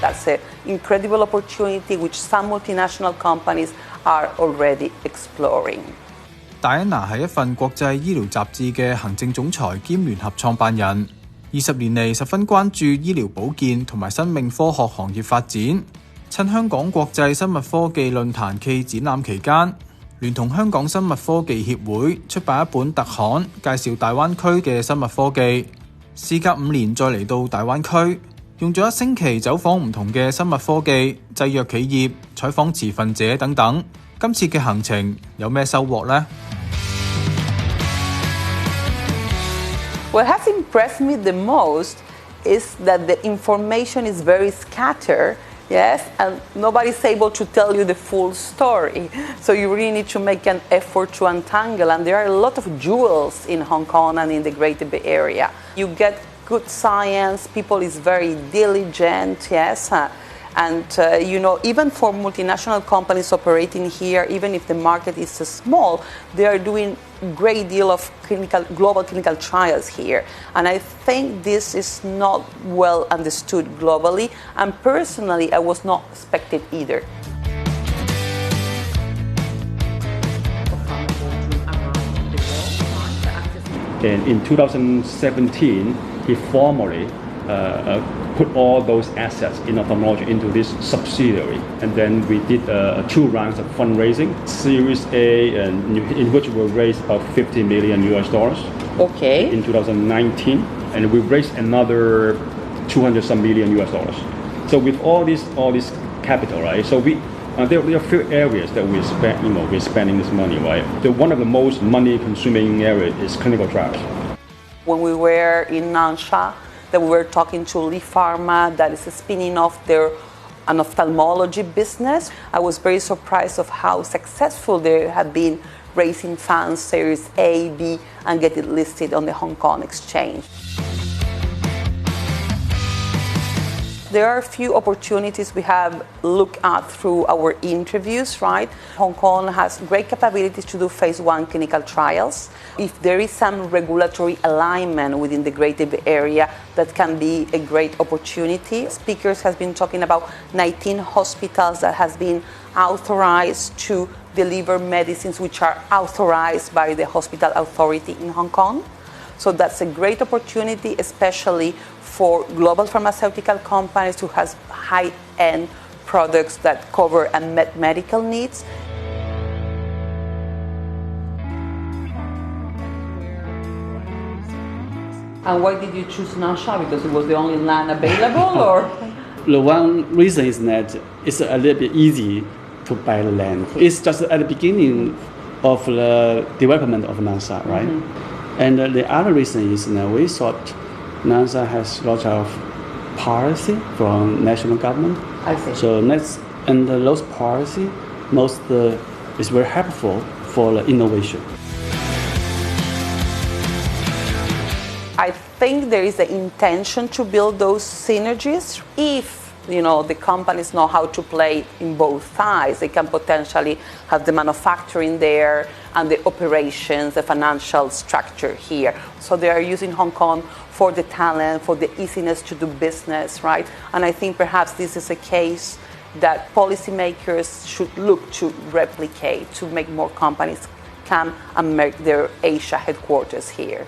That's an incredible opportunity which some multinational companies are already exploring. Diana 係一份國際醫療雜誌嘅行政總裁兼聯合創辦人，20年嚟十分關注醫療保健同埋生命科學行業發展。趁香港國際生物科技論壇暨展覽期間，聯同香港生物科技協會出版一本特刊，介紹大灣區嘅生物科技。事隔5年再嚟到大灣區，用咗1星期走訪唔同嘅生物科技、製藥企業、採訪持份者等等。今次嘅行程有咩收穫呢？ What has impressed me the most is that the information is very scattered, yes, and nobody's able to tell you the full story. So you really need to make an effort to untangle, and there are a lot of jewels in Hong Kong and in the Greater Bay Area. You get good science, people is very diligent, yes, and even for multinational companies operating here, even if the market is small, they are doing a great deal of global clinical trials here. And I think this is not well understood globally, and personally, I was not expected either. And in 2017, he formally put all those assets in ophthalmology into this subsidiary. And then we did 2 rounds of fundraising, Series A, and in which we raised about $50 million Okay. in 2019. And we raised another 200 some million US dollars. So with all this capital, right? So there are a few areas that we spend, we're spending this money, right? One of the most money-consuming areas is clinical trials. When we were in Nansha, that we were talking to Lee Pharma, that is spinning off an ophthalmology business. I was very surprised of how successful they have been raising funds, Series A, B, and get it listed on the Hong Kong Exchange. There are a few opportunities we have looked at through our interviews, right? Hong Kong has great capabilities to do phase 1 clinical trials. If there is some regulatory alignment within the Greater Bay Area, that can be a great opportunity. Speakers has been talking about 19 hospitals that has been authorized to deliver medicines which are authorized by the hospital authority in Hong Kong. So that's a great opportunity, especially for global pharmaceutical companies who has high-end products that cover unmet medical needs. And why did you choose Nansha? Because it was the only land available, or? The one reason is that it's a little bit easy to buy the land. It's just at the beginning of the development of Nansha, right? Mm-hmm. And the other reason is that we thought Nansha has lots of policy from national government. I see. So those policy is very helpful for the innovation. I think there is an intention to build those synergies. If the companies know how to play in both sides, they can potentially have the manufacturing there and the operations, the financial structure here. So they are using Hong Kong for the talent, for the easiness to do business, right? And I think perhaps this is a case that policymakers should look to replicate, to make more companies come and make their Asia headquarters here.